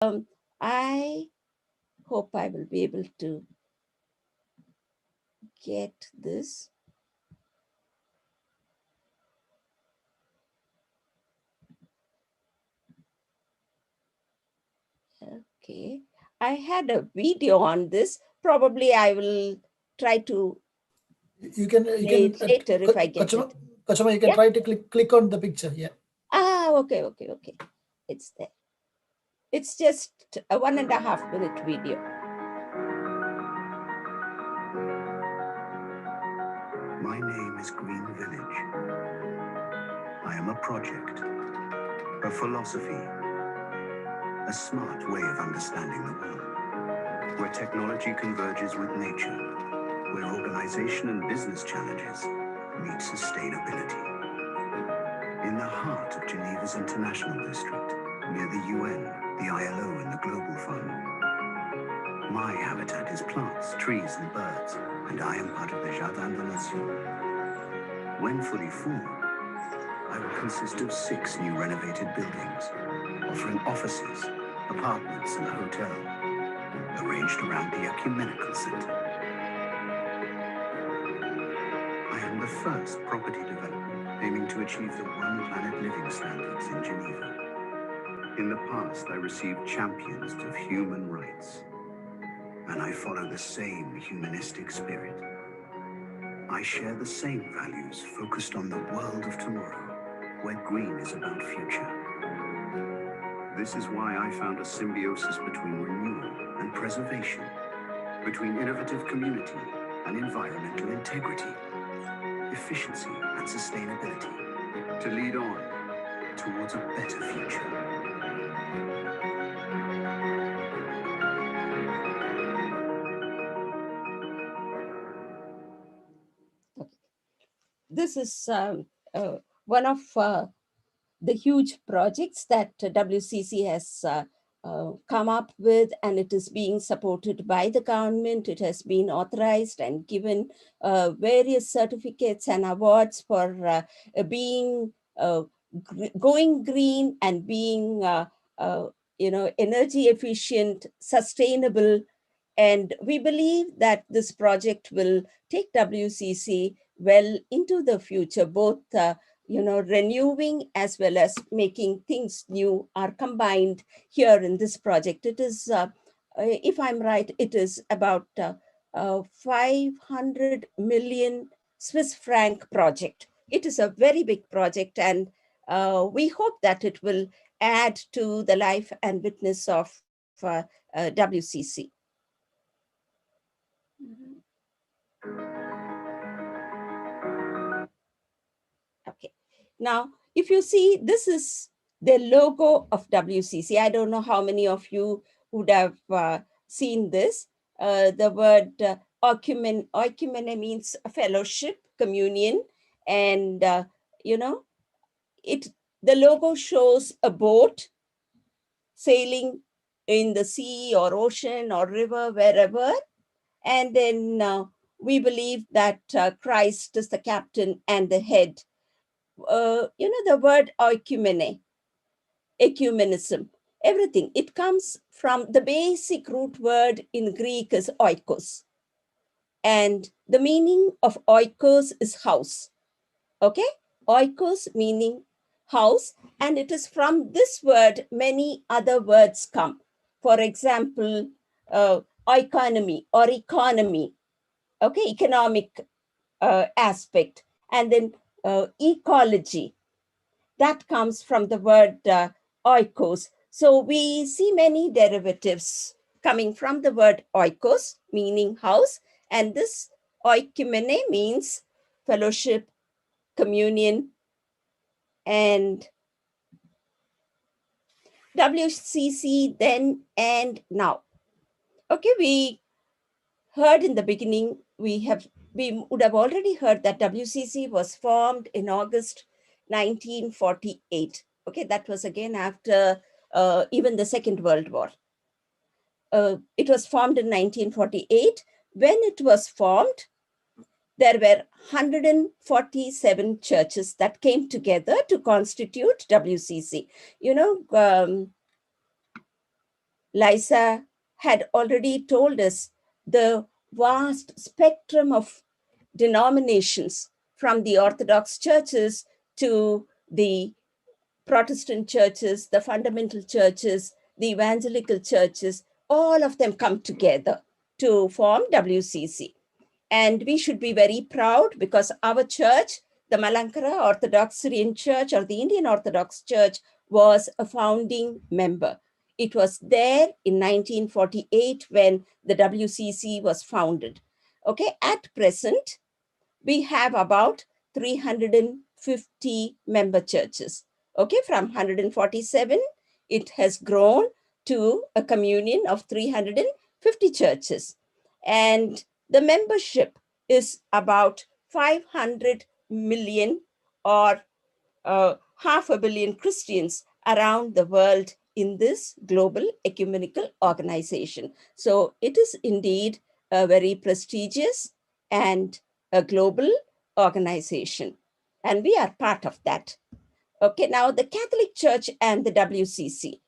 I hope I will be able to get this. Okay, I had a video on this. Probably I will try to You can play it later if I get Kachama, it. Kachama, you can Yeah. try to click on the picture. Yeah. Okay. It's there. It's just a 1.5 minute video. My name is Green Village. I am a project, a philosophy, a smart way of understanding the world, where technology converges with nature, where organization and business challenges meet sustainability. In the heart of Geneva's International District, near the UN, the ILO, and the Global Fund. My habitat is plants, trees, and birds, and I am part of the Jardin de Nation. When fully formed, I will consist of 6 new renovated buildings, offering offices, apartments, and a hotel, arranged around the Ecumenical Center. I am the first property development aiming to achieve the One Planet Living standards in Geneva. In the past, I received champions of human rights, and I follow the same humanistic spirit. I share the same values focused on the world of tomorrow, where green is about future. This is why I found a symbiosis between renewal and preservation, between innovative community and environmental integrity, efficiency and sustainability, to lead on towards a better future. This is one of the huge projects that WCC has come up with, and it is being supported by the government. It has been authorized and given various certificates and awards for being going green and being energy efficient, sustainable. And we believe that this project will take WCC well into the future, both renewing as well as making things new are combined here in this project. It is, if I'm right, it is about 500 million Swiss franc project. It is a very big project, and we hope that it will add to the life and witness of WCC. Okay. Now, if you see, this is the logo of WCC. I don't know how many of you would have seen this. The word oikumene means fellowship, communion, and it. The logo shows a boat sailing in the sea or ocean or river, wherever, and then we believe that Christ is the captain and the head. The word ecumenism, everything, it comes from the basic root word in Greek is oikos. And the meaning of oikos is house. Okay? Oikos meaning house. And it is from this word many other words come. For example, oikonomy or economy. Okay, economic aspect. And then ecology, that comes from the word oikos. So we see many derivatives coming from the word oikos, meaning house, and this oikumene means fellowship, communion, and WCC then and now. Okay, we heard in the beginning, we would have already heard that WCC was formed in August 1948. Okay, that was again after even the Second World War. It was formed in 1948. When it was formed, there were 147 churches that came together to constitute WCC. Liza had already told us the vast spectrum of denominations from the Orthodox churches to the Protestant churches, the fundamental churches, the evangelical churches, all of them come together to form WCC. And we should be very proud because our church, the Malankara Orthodox Syrian Church or the Indian Orthodox Church, was a founding member. It was there in 1948 when the WCC was founded. Okay, at present, we have about 350 member churches. Okay, from 147, it has grown to a communion of 350 churches. And the membership is about 500 million or half a billion Christians around the world in this global ecumenical organization. So it is indeed a very prestigious and a global organization. And we are part of that. Okay, now the Catholic Church and the WCC.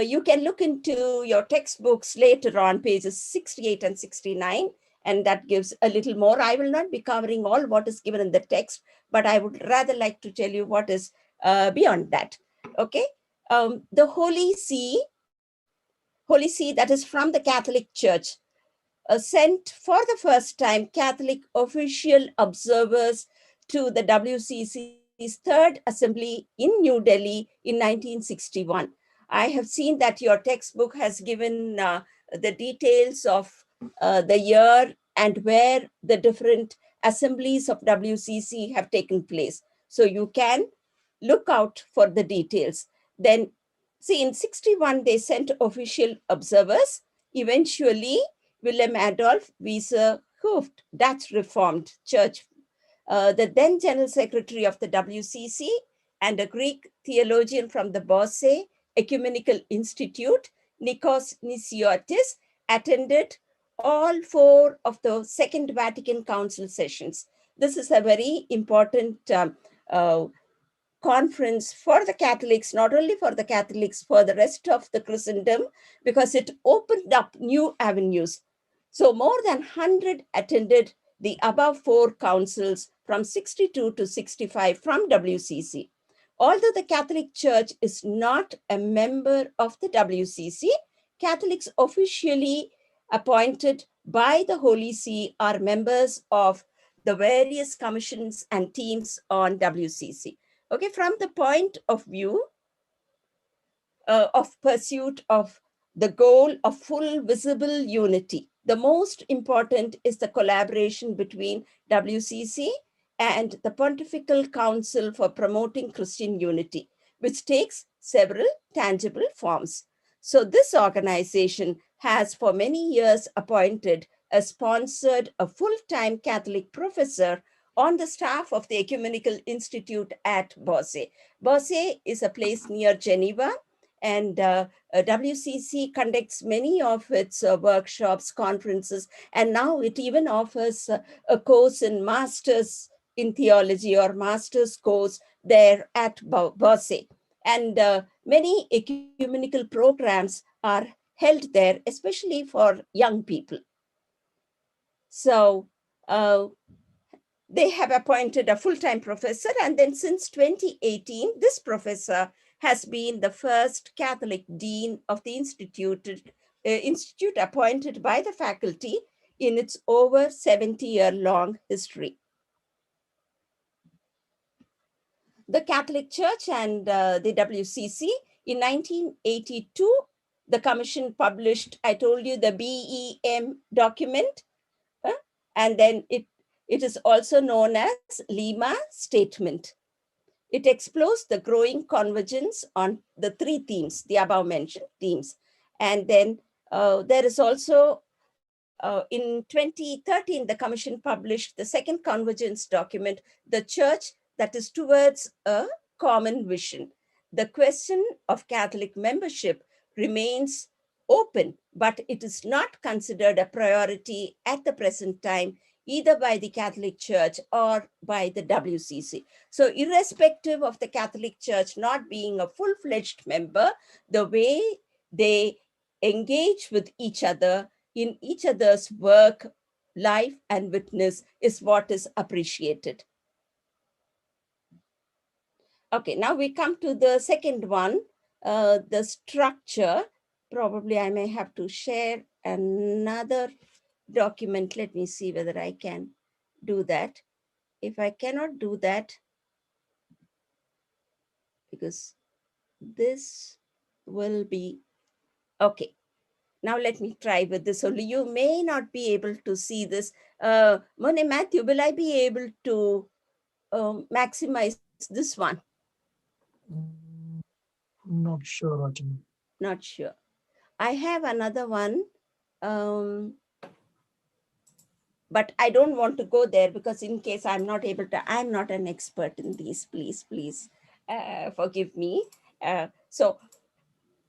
You can look into your textbooks later on, pages 68 and 69, and that gives a little more. I will not be covering all what is given in the text, but I would rather like to tell you what is beyond that. Okay, the Holy See that is from the Catholic Church sent for the first time Catholic official observers to the WCC's Third Assembly in New Delhi in 1961. I have seen that your textbook has given the details of the year and where the different assemblies of WCC have taken place. So you can look out for the details. Then, see, in 61, they sent official observers. Eventually, Willem Adolf Wieser-Hooft, Dutch Reformed Church, the then General Secretary of the WCC, and a Greek theologian from the Bosse Ecumenical Institute, Nikos Nisiotis, attended all four of the Second Vatican Council sessions. This is a very important uh, conference for the Catholics, not only for the Catholics, for the rest of the Christendom, because it opened up new avenues. So more than 100 attended the above four councils from 62 to 65 from WCC. Although the Catholic Church is not a member of the WCC, Catholics officially appointed by the Holy See are members of the various commissions and teams on WCC. Okay, from the point of view of pursuit of the goal of full visible unity, the most important is the collaboration between WCC and the Pontifical Council for Promoting Christian Unity, which takes several tangible forms. So this organization has for many years appointed a full-time Catholic professor on the staff of the Ecumenical Institute at Bosse. Bosse is a place near Geneva, and WCC conducts many of its workshops, conferences, and now it even offers a course in Masters in Theology or Master's course there at Bosse. And many ecumenical programs are held there, especially for young people. So they have appointed a full-time professor, and then since 2018, this professor has been the first Catholic dean of the institute appointed by the faculty in its over 70-year-long history. The Catholic Church and the WCC, in 1982, the commission published, I told you, the BEM document, and then it is also known as Lima Statement. It explores the growing convergence on the three themes, the above mentioned themes. And then there is also, in 2013, the Commission published the second convergence document, The Church That Is Towards a Common Vision. The question of Catholic membership remains open, but it is not considered a priority at the present time, either by the Catholic Church or by the WCC. So irrespective of the Catholic Church not being a full-fledged member, the way they engage with each other in each other's work, life, and witness is what is appreciated. Okay, now we come to the second one, the structure. Probably I may have to share another document. Let me see whether I can do that. If I cannot do that, because this will be, okay. Now let me try with this only. You may not be able to see this. Monet Matthew, will I be able to maximize this one? Not sure, Rajani. Not sure. I have another one, but I don't want to go there because in case I'm not able to, I'm not an expert in these. Please, forgive me. So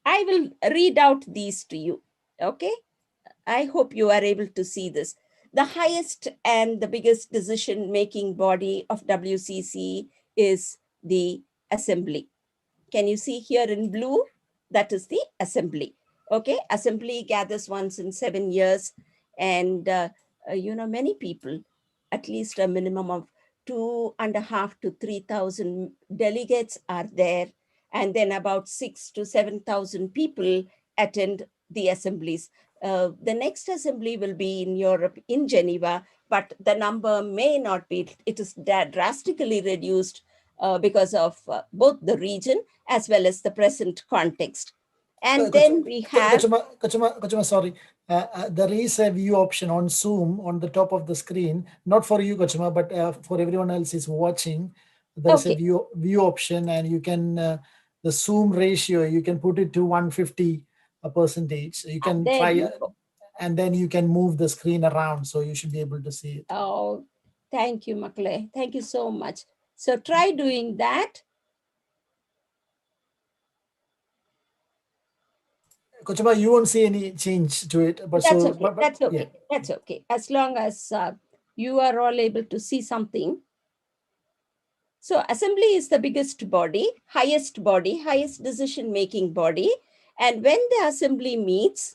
I will read out these to you. Okay. I hope you are able to see this. The highest and the biggest decision-making body of WCC is the assembly. Can you see here in blue? That is the assembly. Okay, assembly gathers once in 7 years, and many people, at least a minimum of 2.5 to 3,000 delegates are there, and then about 6 to 7,000 people attend the assemblies. The next assembly will be in Europe, in Geneva, but the number may not be. It is drastically reduced because of both the region as well as the present context. And then we have... Kachama, sorry. There is a view option on Zoom on the top of the screen, not for you, Kachama, but for everyone else is watching. There is a view option, and you can, the Zoom ratio, you can put it to 150 percentage. You can try, and then you can move the screen around, so you should be able to see it. Oh, thank you, Makle. Thank you so much. So try doing that. Kochama, you won't see any change to it. But that's so, okay. That's okay. Yeah. That's okay. As long as you are all able to see something. So assembly is the biggest body, highest decision-making body. And when the assembly meets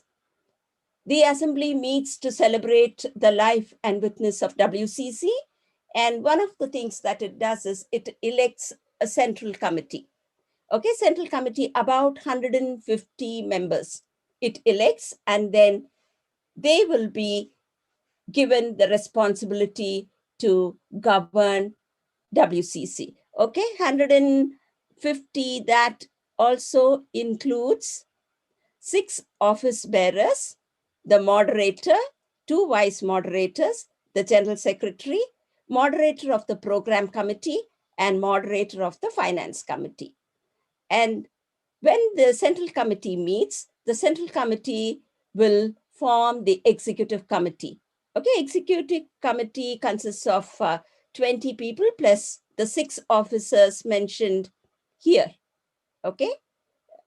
to celebrate the life and witness of WCC. And one of the things that it does is it elects a central committee. Okay, central committee, about 150 members. It elects, and then they will be given the responsibility to govern WCC. Okay, 150, that also includes 6 office bearers, the moderator, 2 vice moderators, the general secretary, moderator of the program committee, and moderator of the finance committee. And when the central committee meets, the central committee will form the executive committee. Okay, executive committee consists of 20 people plus the 6 officers mentioned here. Okay,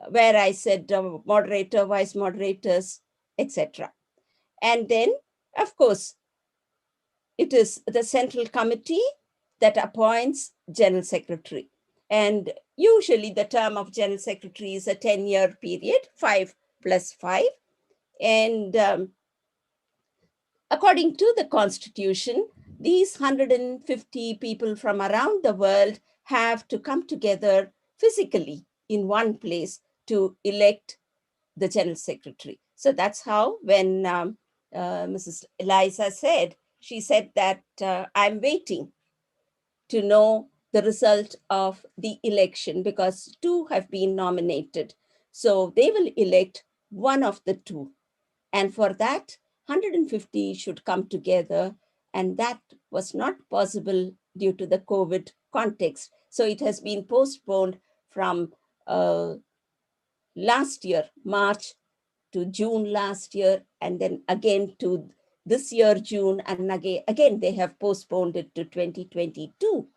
where I said moderator, vice moderators, etc. And then, of course, it is the central committee that appoints general secretary. And usually the term of general secretary is a 10-year period, 5 plus 5. And according to the constitution, these 150 people from around the world have to come together physically in one place to elect the general secretary. So that's how, when Mrs. Eliza said, she said that I'm waiting to know the result of the election because 2 have been nominated. So they will elect one of the 2. And for that, 150 should come together. And that was not possible due to the COVID context. So it has been postponed from last year, March, to June last year, and then again to this year, June, and again they have postponed it to 2022,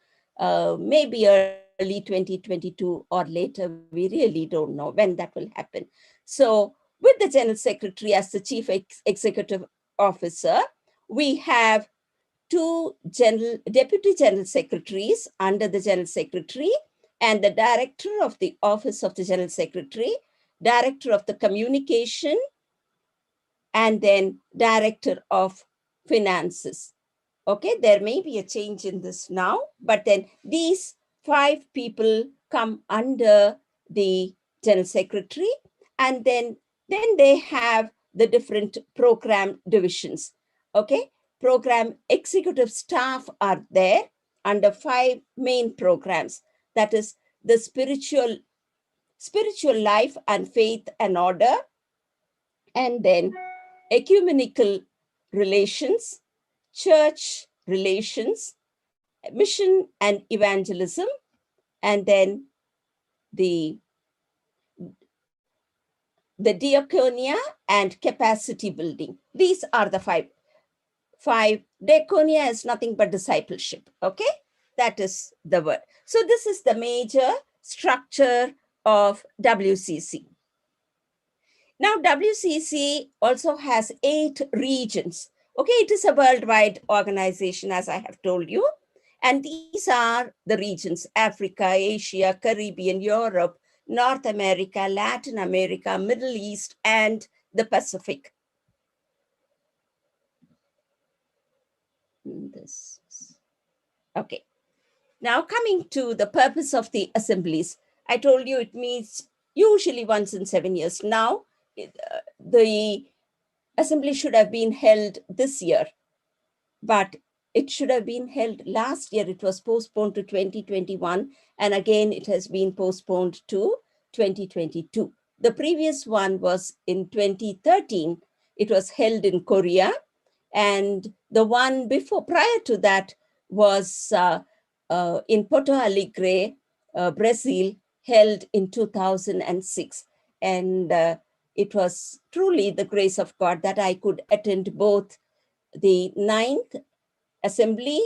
maybe early 2022 or later. We really don't know when that will happen. So with the General Secretary as the Chief Executive Officer, we have 2 Deputy General Secretaries under the General Secretary, and the Director of the Office of the General Secretary, Director of the Communication, and then director of finances. Okay, there may be a change in this now, but then these 5 people come under the general secretary, and then they have the different program divisions. Okay, program executive staff are there under 5 main programs, that is the spiritual life and faith and order, and then ecumenical relations, church relations, mission and evangelism, and then the diaconia and capacity building. These are the five. Diaconia is nothing but discipleship. Okay, that is the word. So this is the major structure of WCC. Now, WCC also has 8 regions. Okay, it is a worldwide organization, as I have told you. And these are the regions: Africa, Asia, Caribbean, Europe, North America, Latin America, Middle East, and the Pacific. Okay. Now, coming to the purpose of the assemblies, I told you it meets usually once in 7 years. Now, the assembly should have been held this year, but it should have been held last year. It was postponed to 2021, and again, it has been postponed to 2022. The previous one was in 2013. It was held in Korea, and the one before, prior to that, was in Porto Alegre, Brazil, held in 2006. And it was truly the grace of God that I could attend both the 9th assembly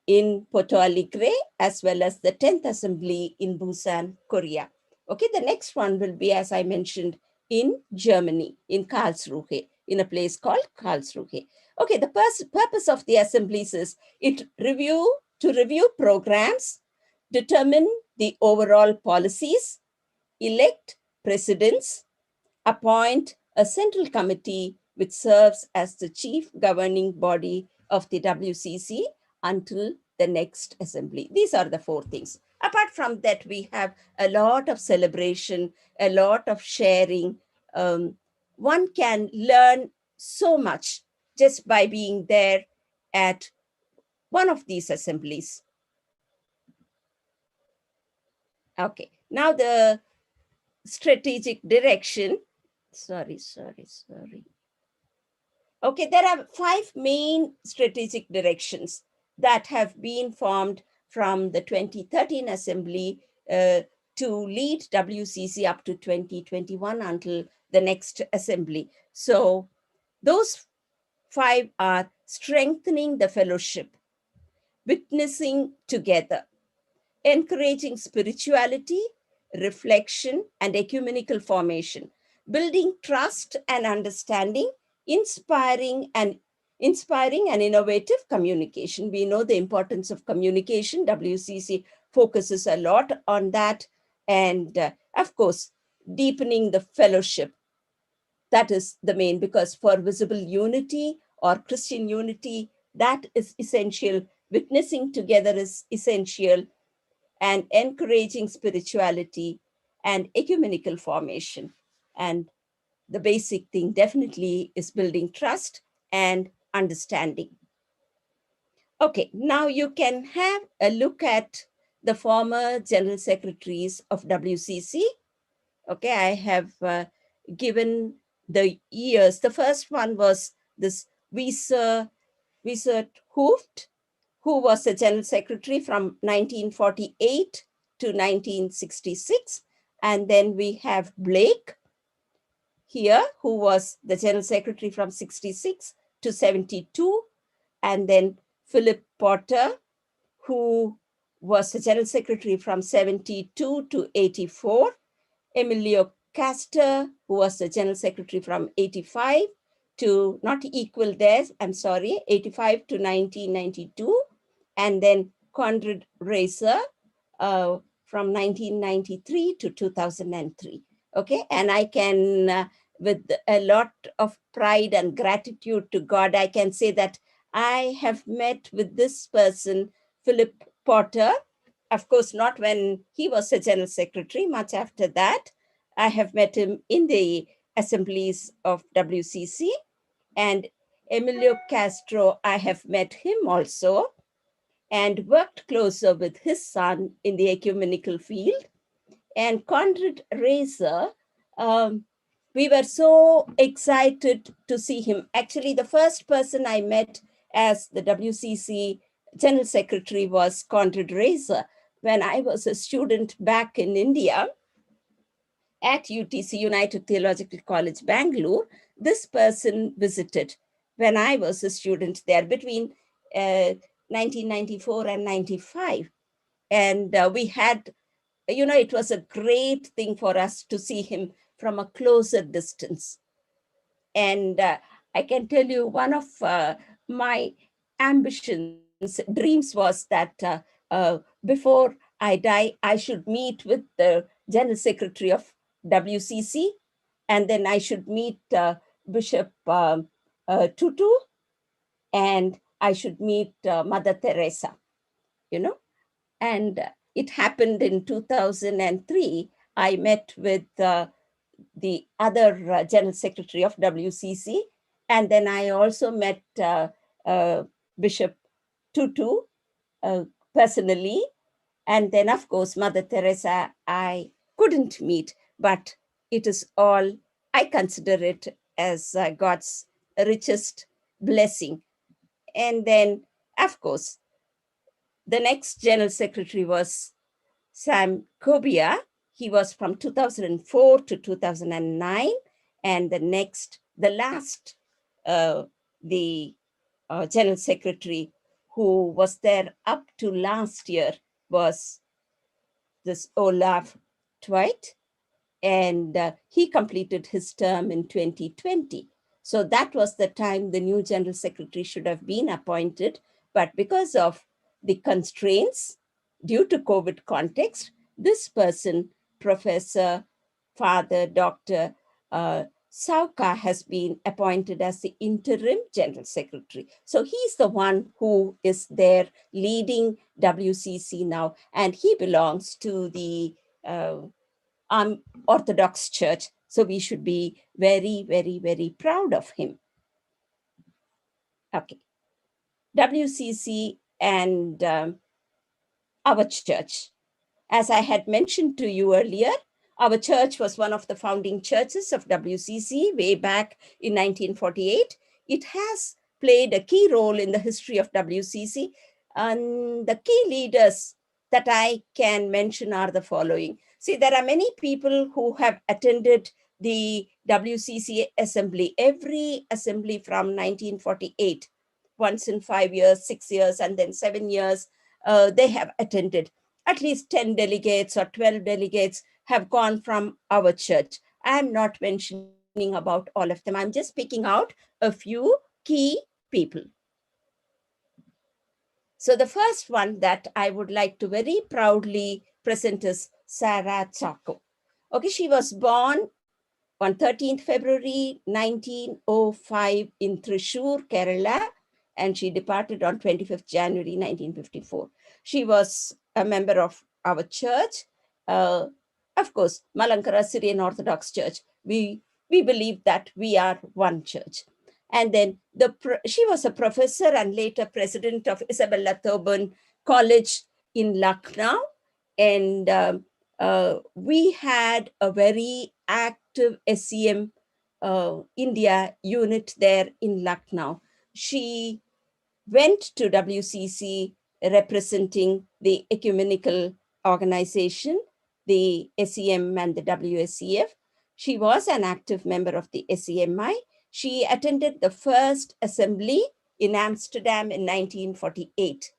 in Porto Alegre as well as the 10th assembly in Busan, Korea. Okay, the next one will be, as I mentioned, in Germany, in Karlsruhe, in a place called Karlsruhe. Okay, the purpose of the assemblies is to review programs, determine the overall policies, elect presidents, appoint a central committee which serves as the chief governing body of the WCC until the next assembly. These are the 4 things. Apart from that, we have a lot of celebration, a lot of sharing. One can learn so much just by being there at one of these assemblies. Okay, now the strategic direction. Sorry. Okay, there are 5 main strategic directions that have been formed from the 2013 assembly to lead WCC up to 2021 until the next assembly. So those 5 are strengthening the fellowship, witnessing together, encouraging spirituality, reflection, and ecumenical formation, building trust and understanding, inspiring and innovative communication. We know the importance of communication. WCC focuses a lot on that. And of course, deepening the fellowship. That is the main, because for visible unity or Christian unity, that is essential. Witnessing together is essential, and encouraging spirituality and ecumenical formation. And the basic thing definitely is building trust and understanding. Okay, now you can have a look at the former general secretaries of WCC. Okay, I have given the years. The first one was this Wieser Hooft, who was the general secretary from 1948 to 1966. And then we have Blake here, who was the general secretary from 66 to 72. And then Philip Potter, who was the general secretary from 72 to 84. Emilio Castor, who was the general secretary from 85 to, not equal there, I'm sorry, 85 to 1992. And then Conrad Reiser from 1993 to 2003. Okay, and I can with a lot of pride and gratitude to God, I can say that I have met with this person, Philip Potter. Of course, not when he was a general secretary, much after that. I have met him in the assemblies of WCC. And Emilio Castro, I have met him also and worked closer with his son in the ecumenical field. And Conrad Reiser, um, we were so excited to see him. Actually, the first person I met as the WCC General Secretary was Conrad Reiser. When I was a student back in India at UTC, United Theological College, Bangalore, this person visited when I was a student there between 1994 and 95. And we had, it was a great thing for us to see him from a closer distance. And I can tell you, one of my ambitions, dreams was that before I die, I should meet with the General Secretary of WCC, and then I should meet Bishop Tutu, and I should meet Mother Teresa, you know. And it happened in 2003. I met with the other General Secretary of WCC. And then I also met Bishop Tutu personally. And then, of course, Mother Teresa, I couldn't meet, but it is all, I consider it as God's richest blessing. And then, of course, the next General Secretary was Sam Kobia. He was from 2004 to 2009. And the last, the General Secretary who was there up to last year was this Olaf Twite, and he completed his term in 2020. So that was the time the new General Secretary should have been appointed. But because of the constraints due to COVID context, this person, Professor, Father, Dr. Sauka, has been appointed as the interim General Secretary. So he's the one who is there leading WCC now, and he belongs to the Orthodox Church. So we should be very, very, very proud of him. Okay. WCC and our church. As I had mentioned to you earlier, our church was one of the founding churches of WCC way back in 1948. It has played a key role in the history of WCC. And the key leaders that I can mention are the following. See, there are many people who have attended the WCC assembly, every assembly from 1948, once in 5 years, 6 years, and then 7 years, they have attended. At least 10 delegates or 12 delegates have gone from our church. I'm not mentioning about all of them. I'm just picking out a few key people. So the first one that I would like to very proudly present is Sarah Chaco. Okay, she was born on 13th February 1905 in Thrissur, Kerala, and she departed on 25th January 1954. She was a member of our church, of course, Malankara Syrian Orthodox Church. We believe that we are one church. And then she was a professor and later president of Isabella Thoburn College in Lucknow. And we had a very active SEM India unit there in Lucknow. She went to WCC representing the ecumenical organization, the SEM and the WSCF. She was an active member of the SEMI. She attended the first assembly in Amsterdam in 1948.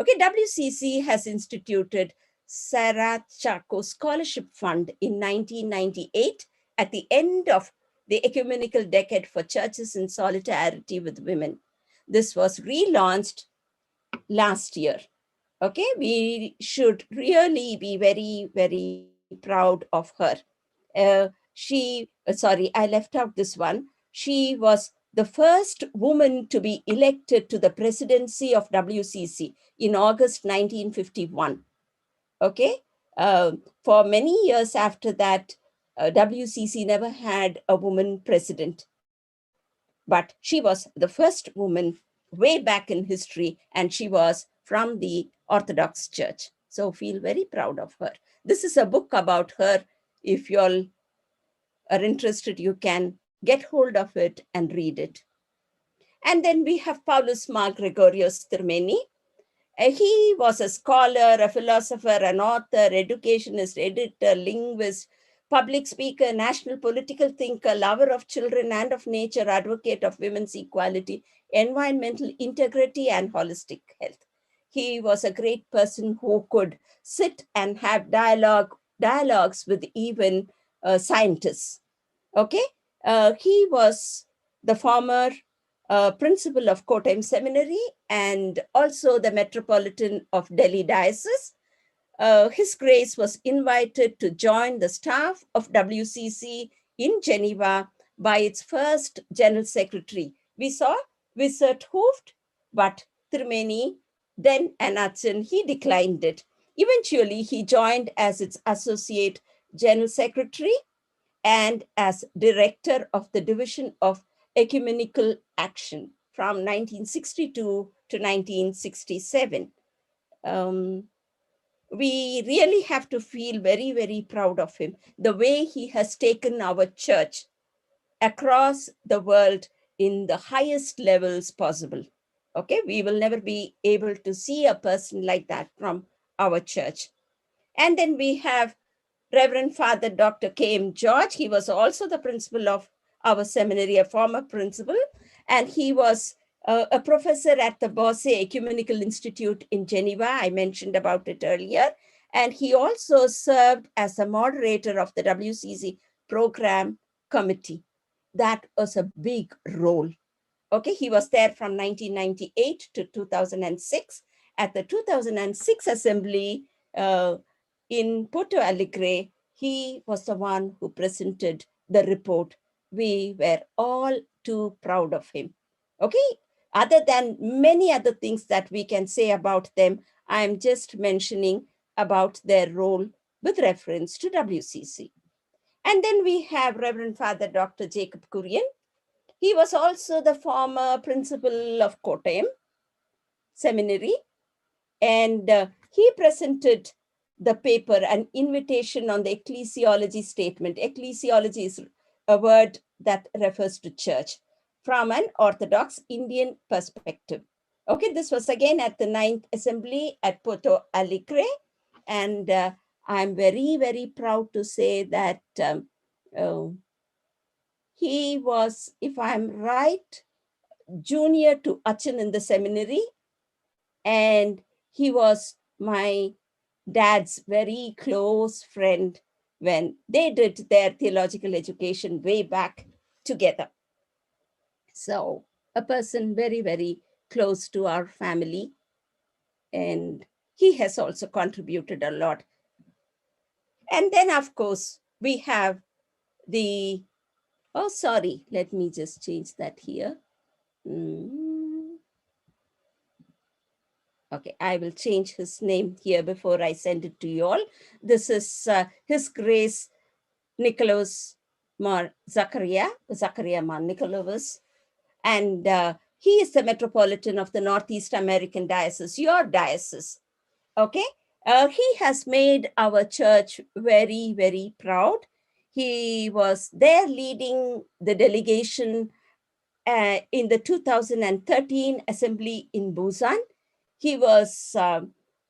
Okay, WCC has instituted Sarah Chaco Scholarship Fund in 1998 at the end of the ecumenical decade for churches in solidarity with women. This was relaunched last year. Okay, we should really be very, very proud of her. She sorry, I left out this one. She was the first woman to be elected to the presidency of WCC in August 1951. Okay. For many years after that, WCC never had a woman president. But she was the first woman way back in history, and she was from the Orthodox Church. So feel very proud of her. This is a book about her. If you all are interested, you can get hold of it and read it. And then we have Paulus Mar Gregorius Termeni. He was a scholar, a philosopher, an author, educationist, editor, linguist, public speaker, national political thinker, lover of children and of nature, advocate of women's equality, environmental integrity, and holistic health. He was a great person who could sit and have dialogues with even scientists. Okay, he was the former principal of Kottayam Seminary and also the Metropolitan of Delhi Diocese. His Grace was invited to join the staff of WCC in Geneva by its first General Secretary. We saw Wizard Hooft, but Tirmeni, then Anachin, he declined it. Eventually, he joined as its Associate General Secretary and as director of the Division of Ecumenical Action from 1962 to 1967. We really have to feel very, very proud of him. The way he has taken our church across the world in the highest levels possible. Okay, we will never be able to see a person like that from our church. And then we have Reverend Father Dr. K.M. George. He was also the principal of our seminary, a former principal, and he was a professor at the Bosse Ecumenical Institute in Geneva. I mentioned about it earlier. And he also served as a moderator of the WCC program committee. That was a big role. Okay, he was there from 1998 to 2006. At the 2006 assembly, in Porto Alegre, he was the one who presented the report. We were all too proud of him. Okay, other than many other things that we can say about them, I'm just mentioning about their role with reference to WCC. And then we have Reverend Father Dr. Jacob Kurian. He was also the former principal of Kottayam Seminary, and he presented the paper, An Invitation on the Ecclesiology Statement. Ecclesiology is a word that refers to church from an Orthodox Indian perspective. Okay, this was again at the 9th Assembly at Porto Alegre, and I'm very, very proud to say that he was, if I'm right, junior to Achin in the seminary, and he was my dad's very close friend when they did their theological education way back together. So a person very, very close to our family, and he has also contributed a lot. And then, of course, we have the, oh, sorry, let me just change that here. Okay, I will change his name here before I send it to you all. This is His Grace Nicholas Mar Zachariah Mar Nicholas. And he is the Metropolitan of the Northeast American Diocese, your diocese. Okay, he has made our church very, very proud. He was there leading the delegation in the 2013 assembly in Busan. He was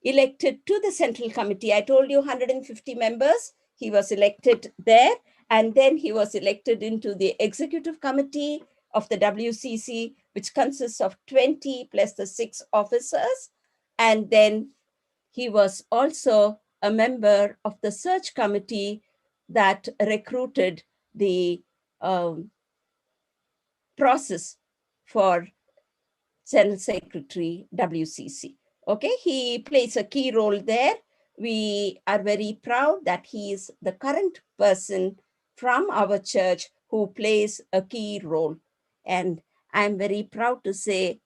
elected to the Central Committee. I told you 150 members. He was elected there. And then he was elected into the Executive Committee of the WCC, which consists of 20 plus the 6 officers. And then he was also a member of the search committee that recruited the process for General Secretary WCC. Okay, he plays a key role there. We are very proud that he is the current person from our church who plays a key role. And I'm very proud to say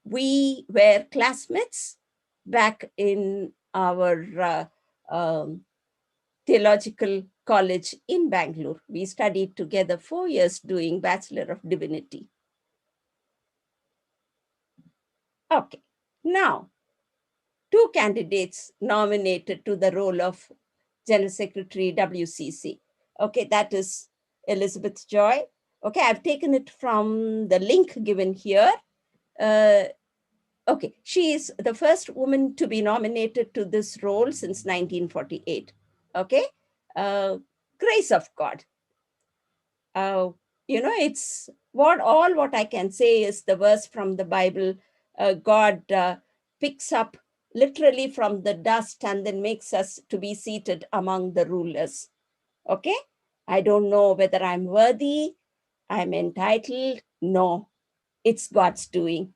we were classmates back in our theological college in Bangalore. We studied together 4 years doing Bachelor of Divinity. Okay, now 2 candidates nominated to the role of General Secretary WCC. Okay, that is Elizabeth Joy. Okay, I've taken it from the link given here. Okay, she is the first woman to be nominated to this role since 1948. Okay, grace of God. It's what I can say is the verse from the Bible. God picks up literally from the dust and then makes us to be seated among the rulers. Okay, I don't know whether I'm worthy, I'm entitled. No, it's God's doing.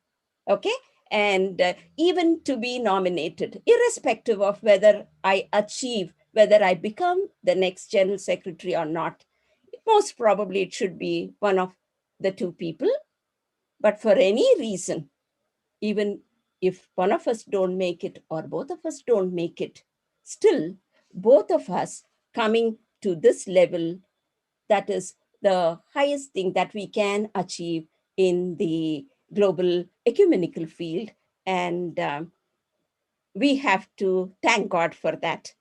Okay, and even to be nominated, irrespective of whether I achieve, whether I become the next general secretary or not, most probably it should be one of the two people. But for any reason, even if one of us don't make it or both of us don't make it, still both of us coming to this level, that is the highest thing that we can achieve in the global ecumenical field. And we have to thank God for that.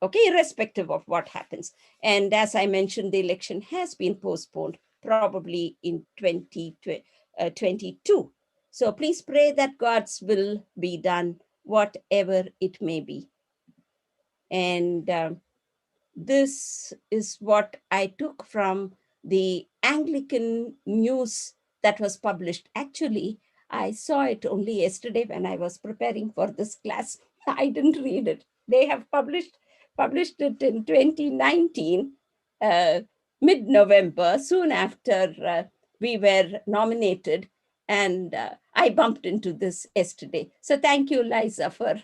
Okay, irrespective of what happens. And as I mentioned, the election has been postponed, probably in 2022. So please pray that God's will be done, whatever it may be. And this is what I took from the Anglican news that was published. Actually, I saw it only yesterday when I was preparing for this class. I didn't read it. They have published it in 2019, mid-November, soon after we were nominated. And I bumped into this yesterday. So thank you, Liza, for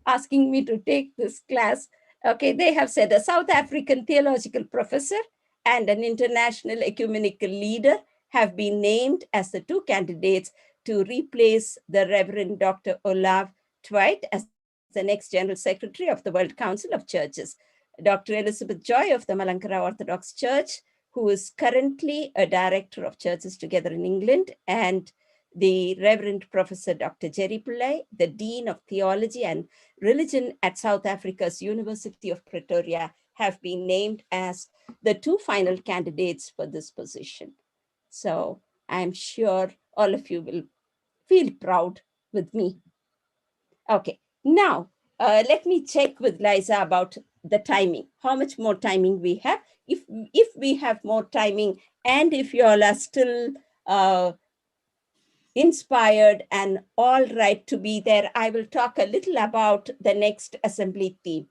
asking me to take this class. Okay, they have said a South African theological professor and an international ecumenical leader have been named as the 2 candidates to replace the Reverend Dr. Olav Tveit as the next General Secretary of the World Council of Churches. Dr. Elizabeth Joy of the Malankara Orthodox Church, who is currently a director of Churches Together in England, and the Reverend Professor Dr. Jerry Pillai, the Dean of Theology and Religion at South Africa's University of Pretoria, have been named as the 2 final candidates for this position. So I'm sure all of you will feel proud with me. Okay, now let me check with Liza about the timing. How much more timing we have? If we have more timing, and if you all are still inspired and all right to be there, I will talk a little about the next assembly theme.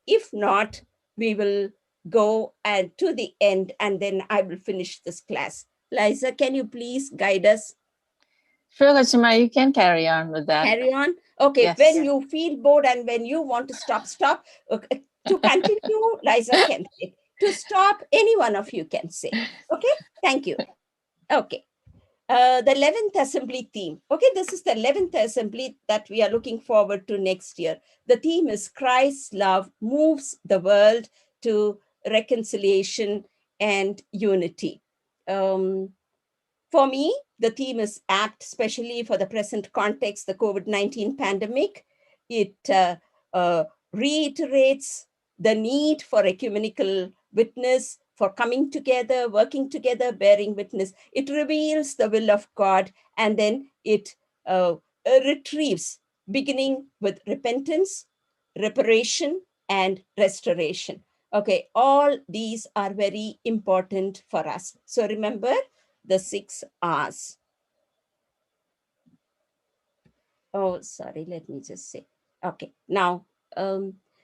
If not, we will go and to the end, and then I will finish this class. Liza, can you please guide us? Sure, Kachima, you can carry on with that. Carry on. Okay, Yes. when you feel bored and when you want to stop. Okay. To continue, Liza can say. To stop, any one of you can say. Okay, thank you. Okay. The 11th assembly theme. Okay, this is the 11th assembly that we are looking forward to next year. The theme is Christ's love moves the world to reconciliation and unity. For me, the theme is apt, especially for the present context, the COVID-19 pandemic. It reiterates the need for ecumenical witness, for coming together, working together, bearing witness. It reveals the will of God, and then it retrieves, beginning with repentance, reparation, and restoration. Okay, all these are very important for us. So remember the 6 R's. Oh, sorry, let me just say. Okay, now,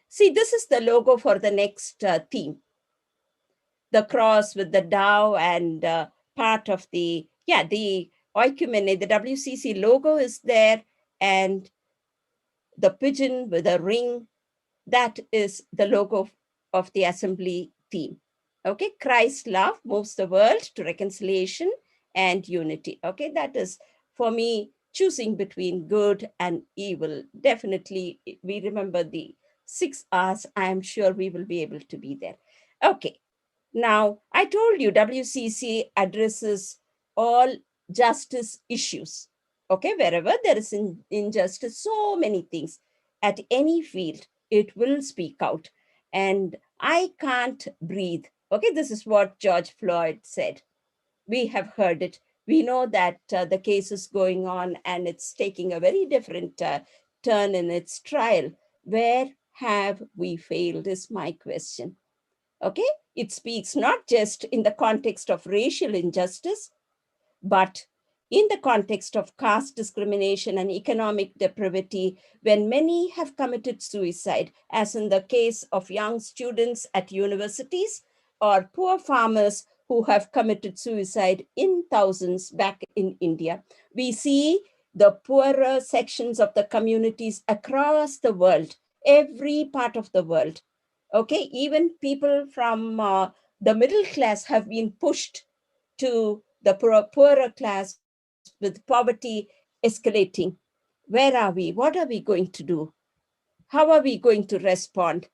see, this is the logo for the next theme. The cross with the Tao and part of the oikumene, the WCC logo is there, and the pigeon with a ring, that is the logo of the assembly theme. Okay, Christ's love moves the world to reconciliation and unity. Okay, that is for me choosing between good and evil. Definitely, we remember the 6 hours. I am sure we will be able to be there. Okay, now I told you WCC addresses all justice issues. Okay, wherever there is injustice, so many things at any field, it will speak out. And I can't breathe. Okay, this is what George Floyd said. We have heard it. We know that the case is going on and it's taking a very different turn in its trial. Where have we failed, is my question. Okay, it speaks not just in the context of racial injustice, but in the context of caste discrimination and economic depravity, when many have committed suicide, as in the case of young students at universities or poor farmers who have committed suicide in thousands back in India. We see the poorer sections of the communities across the world, every part of the world. Okay, even people from the middle class have been pushed to the poorer class with poverty escalating. Where are we? What are we going to do? How are we going to respond?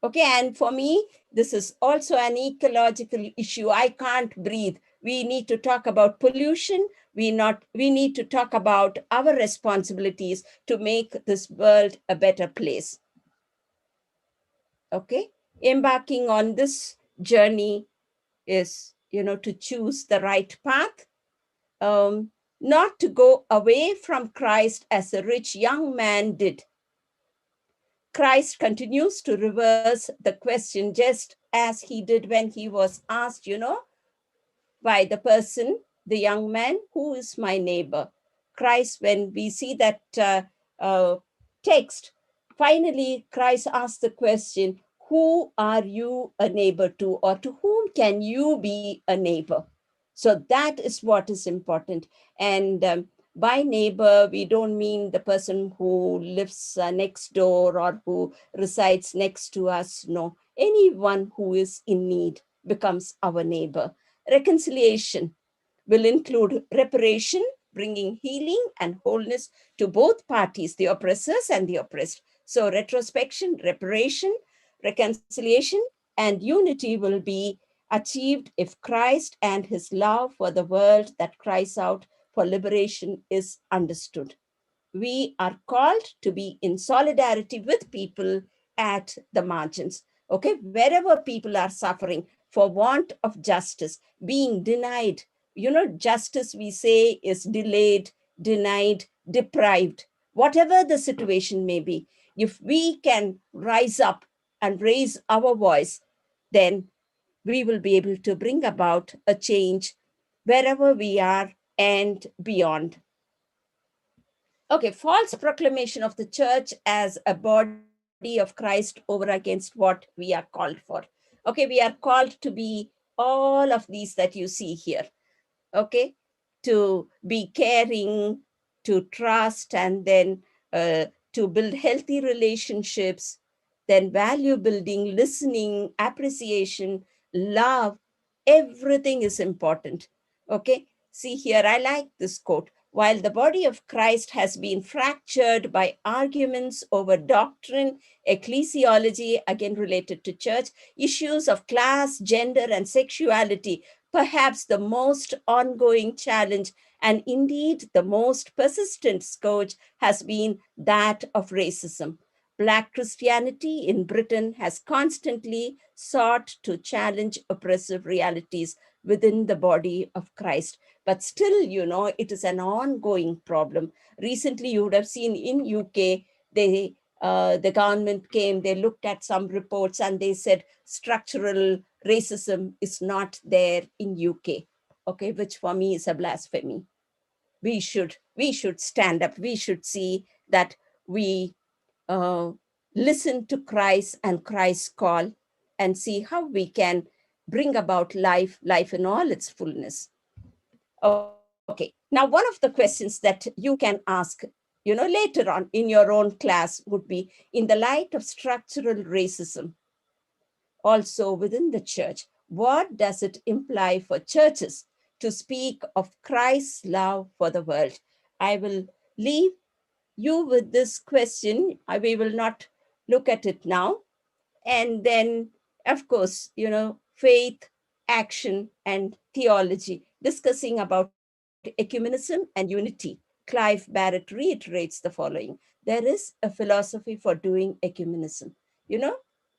Okay, and for me, this is also an ecological issue. I can't breathe. We need to talk about pollution. We need to talk about our responsibilities to make this world a better place. Okay, embarking on this journey is, to choose the right path, um, not to go away from Christ as a rich young man did. Christ continues to reverse the question just as he did when he was asked, by the person, the young man, who is my neighbor? Christ, when we see that text, finally, Christ asked the question, who are you a neighbor to, or to whom can you be a neighbor? So that is what is important. And by neighbor, we don't mean the person who lives next door or who resides next to us. No, anyone who is in need becomes our neighbor. Reconciliation will include reparation, bringing healing and wholeness to both parties, the oppressors and the oppressed. So, retrospection, reparation, reconciliation, and unity will be achieved if Christ and his love for the world that cries out for liberation is understood. We are called to be in solidarity with people at the margins. Okay, wherever people are suffering for want of justice, being denied, justice we say is delayed, denied, deprived, whatever the situation may be. If we can rise up and raise our voice, then we will be able to bring about a change wherever we are and beyond. Okay, false proclamation of the church as a body of Christ over against what we are called for. Okay, we are called to be all of these that you see here. Okay, to be caring, to trust, and then to build healthy relationships, then value building, listening, appreciation, love, everything is important. Okay, see here, I like this quote. While the body of Christ has been fractured by arguments over doctrine, ecclesiology, again related to church, issues of class, gender, and sexuality, perhaps the most ongoing challenge and indeed the most persistent scourge has been that of racism. Black Christianity in Britain has constantly sought to challenge oppressive realities within the body of Christ. But still, it is an ongoing problem. Recently, you would have seen in UK, the government came, they looked at some reports and they said structural racism is not there in UK. Okay, which for me is a blasphemy. We should stand up. We should see that we uh, listen to Christ and Christ's call and see how we can bring about life in all its fullness. Okay, now one of the questions that you can ask, later on in your own class would be, in the light of structural racism also within the church, what does it imply for churches to speak of Christ's love for the world? I will leave you with this question. We will not look at it now. And then, of course, faith, action, and theology, discussing about ecumenism and unity. Clive Barrett reiterates the following: there is a philosophy for doing ecumenism. You know,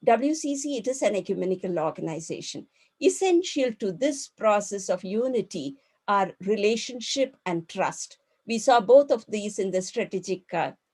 WCC, it is an ecumenical organization. Essential to this process of unity are relationship and trust. We saw both of these in the strategic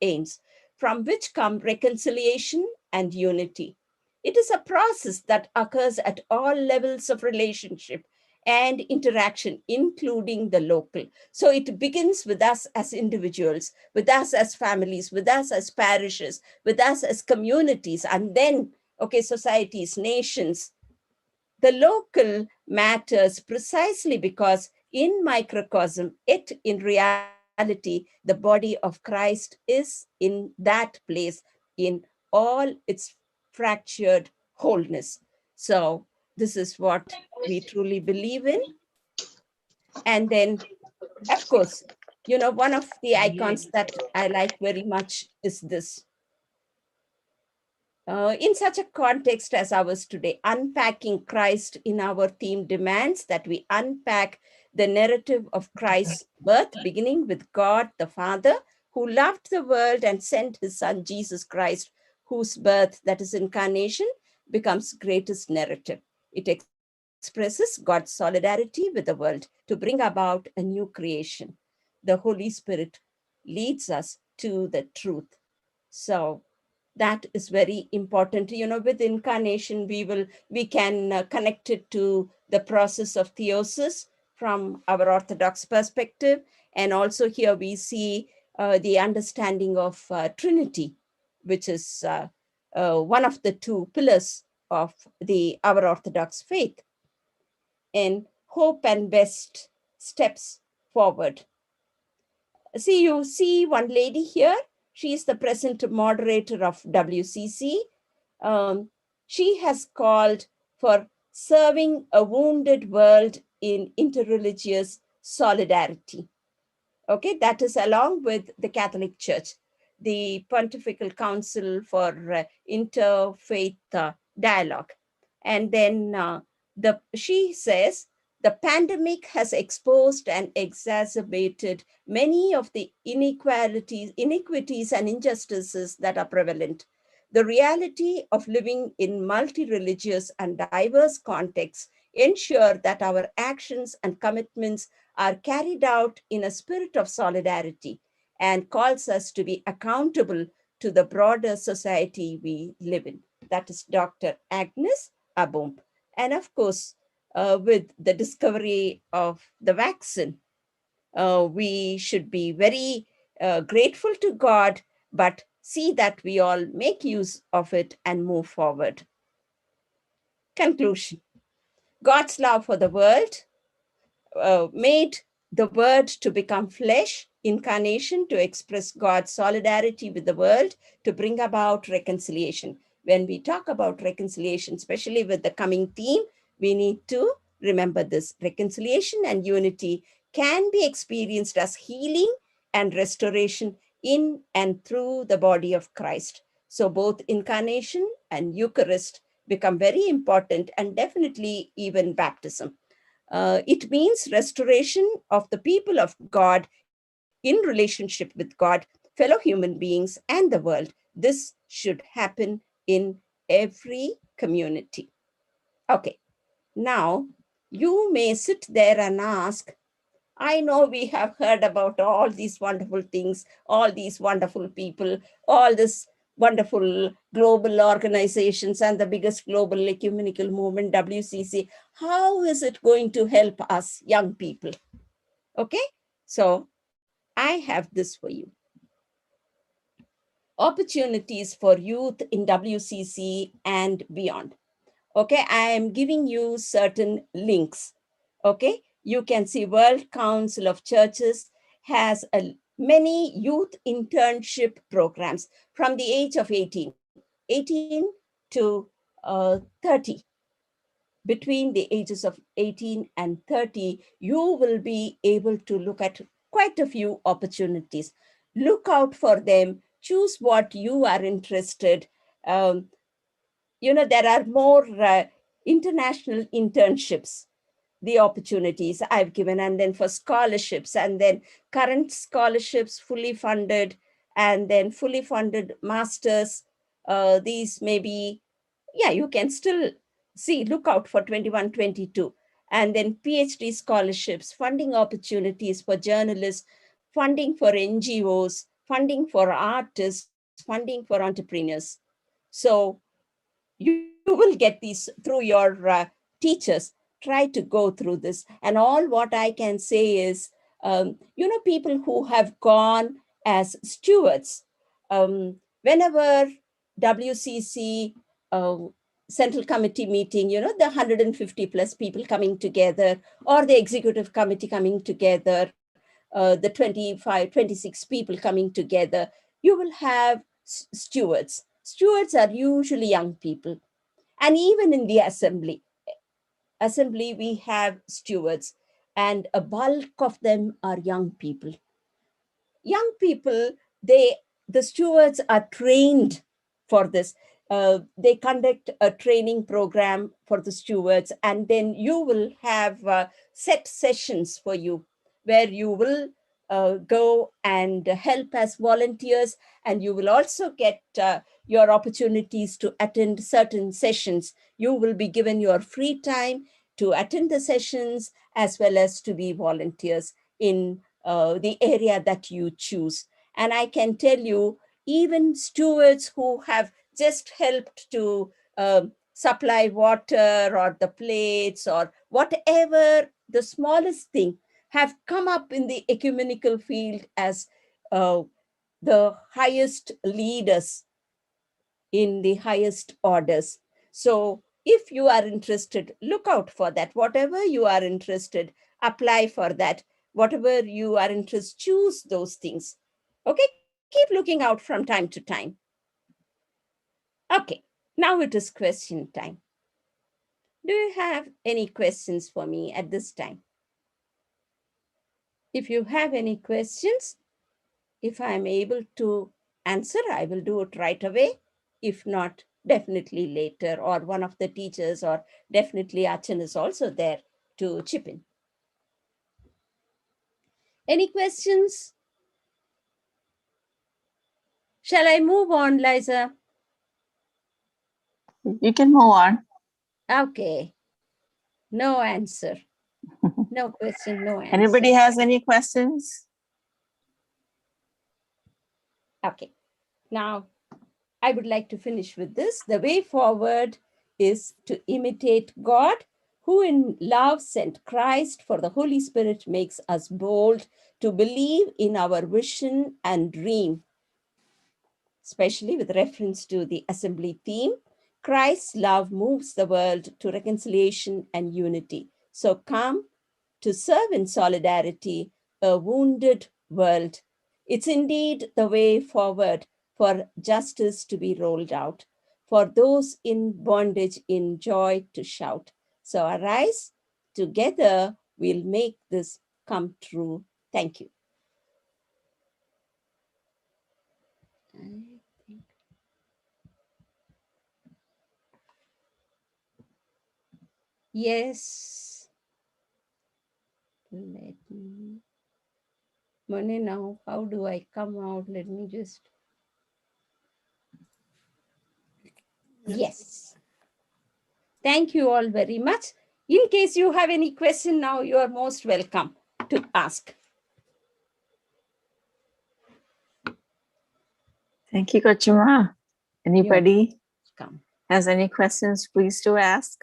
aims, from which come reconciliation and unity. It is a process that occurs at all levels of relationship and interaction, including the local. So it begins with us as individuals, with us as families, with us as parishes, with us as communities, and then, societies, nations. The local matters precisely because in microcosm, in reality, the body of Christ is in that place in all its fractured wholeness. So this is what we truly believe in. And then, of course, one of the icons that I like very much is this. In such a context as ours today, unpacking Christ in our theme demands that we unpack the narrative of Christ's birth, beginning with God the Father, who loved the world and sent his Son Jesus Christ, whose birth, that is incarnation, becomes greatest narrative. It expresses God's solidarity with the world to bring about a new creation. The Holy Spirit leads us to the truth. So that is very important. With incarnation, we can connect it to the process of theosis from our Orthodox perspective. And also here we see the understanding of Trinity, which is one of the two pillars of our Orthodox faith. And hope and best steps forward. You see one lady here. She is the present moderator of WCC. She has called for serving a wounded world in interreligious solidarity. Okay, that is along with the Catholic Church, the Pontifical Council for Interfaith Dialogue. And then she says, the pandemic has exposed and exacerbated many of the iniquities and injustices that are prevalent. The reality of living in multi-religious and diverse contexts ensure that our actions and commitments are carried out in a spirit of solidarity and calls us to be accountable to the broader society we live in. That is Dr. Agnes Abomb. And of course, with the discovery of the vaccine, we should be very grateful to God, but see that we all make use of it and move forward. Conclusion. God's love for the world made the word to become flesh, incarnation, to express God's solidarity with the world, to bring about reconciliation. When we talk about reconciliation, especially with the coming theme, we need to remember this. Reconciliation and unity can be experienced as healing and restoration in and through the body of Christ. So both incarnation and Eucharist become very important, and definitely even baptism. It means restoration of the people of God in relationship with God, fellow human beings, and the world. This should happen in every community. Okay, now you may sit there and ask, I know we have heard about all these wonderful things, all these wonderful people, all this wonderful global organizations and the biggest global ecumenical movement, WCC. How is it going to help us young people? Okay, so I have this for you. Opportunities for youth in WCC and beyond. Okay, I am giving you certain links. Okay, you can see World Council of Churches has many youth internship programs from the age of 18 to 30. between the ages of 18 and 30, you will be able to look at quite a few opportunities. Look out for them, choose what you are interested. There are more international internships, the opportunities I've given, and then for scholarships, and then current scholarships fully funded, and then fully funded masters. These may be, you can still look out for 21, 22. And then PhD scholarships, funding opportunities for journalists, funding for NGOs, funding for artists, funding for entrepreneurs. So you will get these through your teachers. Try to go through this. And all what I can say is, people who have gone as stewards, whenever WCC Central Committee meeting, the 150 plus people coming together, or the executive committee coming together, the 25, 26 people coming together, you will have stewards. Stewards are usually young people. And even in the assembly, we have stewards, and a bulk of them are young people. Young people, the stewards are trained for this. They conduct a training program for the stewards, and then you will have set sessions for you where you will go and help as volunteers, and you will also get your opportunities to attend certain sessions. You will be given your free time to attend the sessions as well as to be volunteers in the area that you choose. And I can tell you, even stewards who have just helped to supply water or the plates or whatever, the smallest thing, have come up in the ecumenical field as the highest leaders in the highest orders. So if you are interested, look out for that. Whatever you are interested, apply for that. Whatever you are interested, choose those things. Okay, keep looking out from time to time. Okay, now it is question time. Do you have any questions for me at this time? If you have any questions, if I am able to answer, I will do it right away. If not, definitely later, or one of the teachers, or definitely Achan is also there to chip in. Any questions? Shall I move on, Liza? You can move on. Okay. No answer. No question, no answer. Anybody has any questions? Okay. Now, I would like to finish with this. The way forward is to imitate God, who in love sent Christ, for the Holy Spirit makes us bold to believe in our vision and dream. Especially with reference to the assembly theme, Christ's love moves the world to reconciliation and unity. So come to serve in solidarity a wounded world. It's indeed the way forward for justice to be rolled out, for those in bondage in joy to shout. So arise, together we'll make this come true. Thank you. Yes. Let me. Money now, how do I come out? Let me just. Yes. Thank you all very much. In case you have any question now, you are most welcome to ask. Thank you, Kochima. Anybody has any questions, please do ask.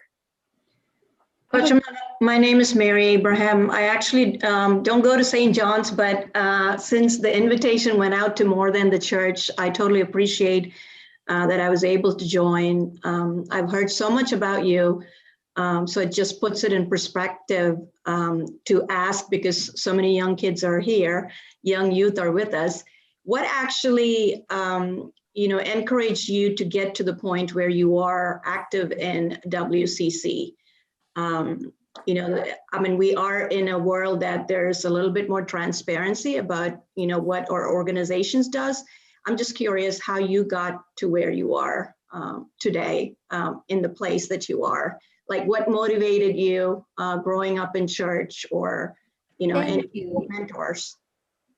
Kochima, my name is Mary Abraham. I actually don't go to St. John's, but since the invitation went out to more than the church, I totally appreciate that I was able to join. I've heard so much about you, so it just puts it in perspective to ask, because so many young kids are here, young youth are with us. What actually encouraged you to get to the point where you are active in WCC? You know, I mean, we are in a world that there's a little bit more transparency about, you know, what our organizations does. I'm just curious how you got to where you are today, in the place that you are. Like, what motivated you growing up in church, or, you know, Thank any you. mentors?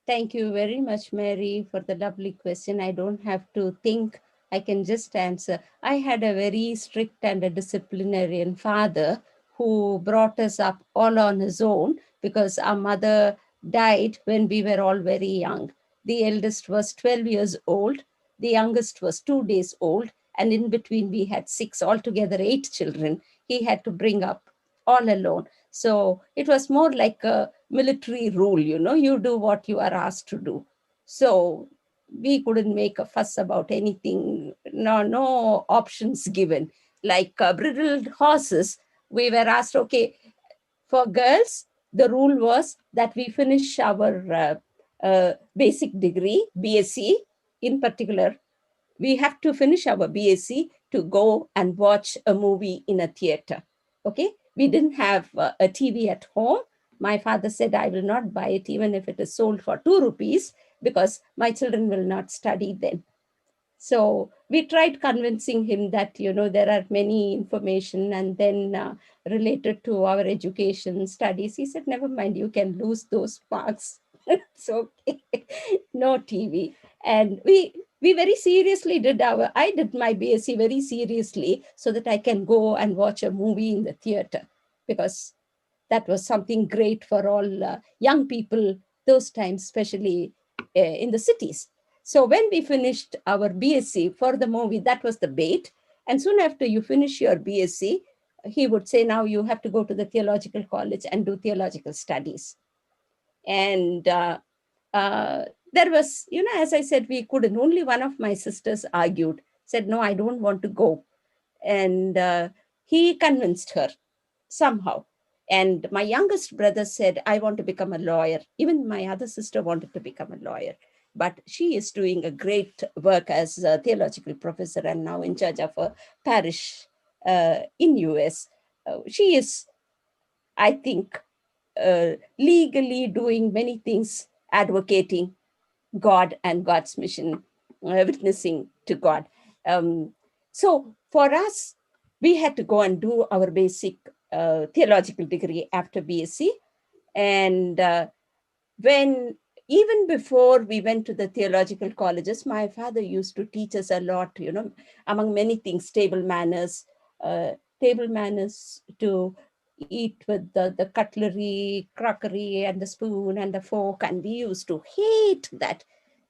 Thank you very much, Mary, for the lovely question. I don't have to think, I can just answer. I had a very strict and a disciplinarian father who brought us up all on his own, because our mother died when we were all very young. The eldest was 12 years old, the youngest was 2 days old, and in between we had 6, altogether 8 children. He had to bring up all alone. So it was more like a military rule, you know, you do what you are asked to do. So we couldn't make a fuss about anything, no options given. Like bridled horses, we were asked, okay, for girls, the rule was that we finish our basic degree, BSc in particular. We have to finish our BSc to go and watch a movie in a theater. Okay, we didn't have a TV at home. My father said, I will not buy it even if it is sold for 2 rupees, because my children will not study then. So we tried convincing him that, you know, there are many information, and then related to our education studies. He said, never mind, you can lose those marks. It's okay. No TV. And we very seriously I did my BSc very seriously, so that I can go and watch a movie in the theater, because that was something great for all young people those times, especially in the cities. So when we finished our BSc for the movie, that was the bait. And soon after you finish your BSc, he would say, now you have to go to the theological college and do theological studies. And there was, you know, as I said, we couldn't. Only one of my sisters argued, said, no, I don't want to go. And he convinced her somehow. And my youngest brother said, I want to become a lawyer. Even my other sister wanted to become a lawyer. But she is doing a great work as a theological professor and now in charge of a parish in US. She is, I think, legally doing many things, advocating God and God's mission, witnessing to God. So for us, we had to go and do our basic theological degree after BSc. And when even before we went to the theological colleges, my father used to teach us a lot, you know, among many things, uh, table manners to eat with the cutlery, crockery, and the spoon and the fork. And we used to hate that.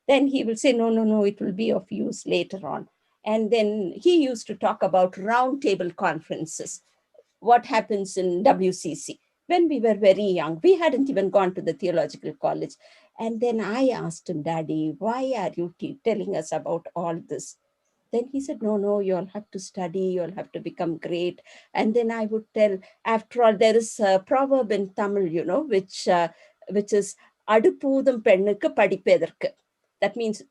Then he will say, no, no, no, it will be of use later on. And then he used to talk about round table conferences, what happens in WCC. When we were very young, we hadn't even gone to the theological college. And then I asked him, Daddy, why are you telling us about all this? Then he said, no, no, you'll have to study, you'll have to become great. And then I would tell, after all, there is a proverb in Tamil, you know, which is, அடுப்பூதும் பெண்ணுக்கு படிப்பெதற்கு. That means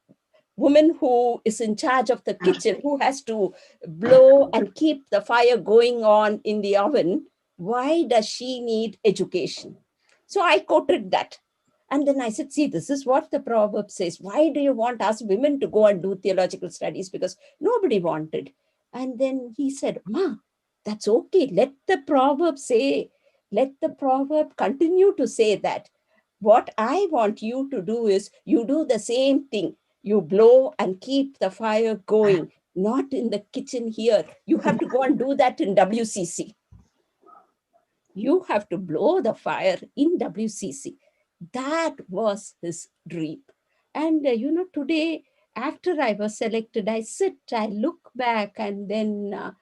woman who is in charge of the kitchen, who has to blow and keep the fire going on in the oven, why does she need education? So I quoted that. And then I said, see, this is what the proverb says. Why do you want us women to go and do theological studies? Because nobody wanted. And then he said, Ma, that's okay. Let the proverb say, let the proverb continue to say that. What I want you to do is you do the same thing. You blow and keep the fire going, not in the kitchen here. You have to go and do that in WCC. You have to blow the fire in WCC. That was his dream. And, you know, today, after I was selected, I sit, I look back, and then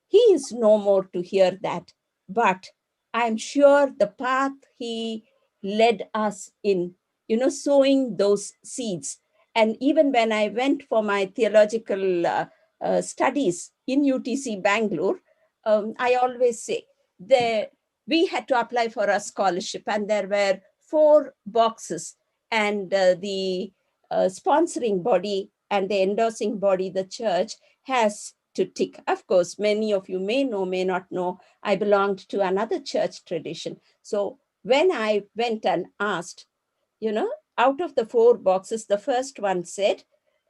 he is no more to hear that. But I'm sure the path he led us in, you know, sowing those seeds. And even when I went for my theological studies in UTC Bangalore, I always say, we had to apply for a scholarship, and there were 4 boxes, and the sponsoring body and the endorsing body, the church, has to tick. Of course, many of you may know, may not know, I belonged to another church tradition. So when I went and asked, out of the 4 boxes, the first one said,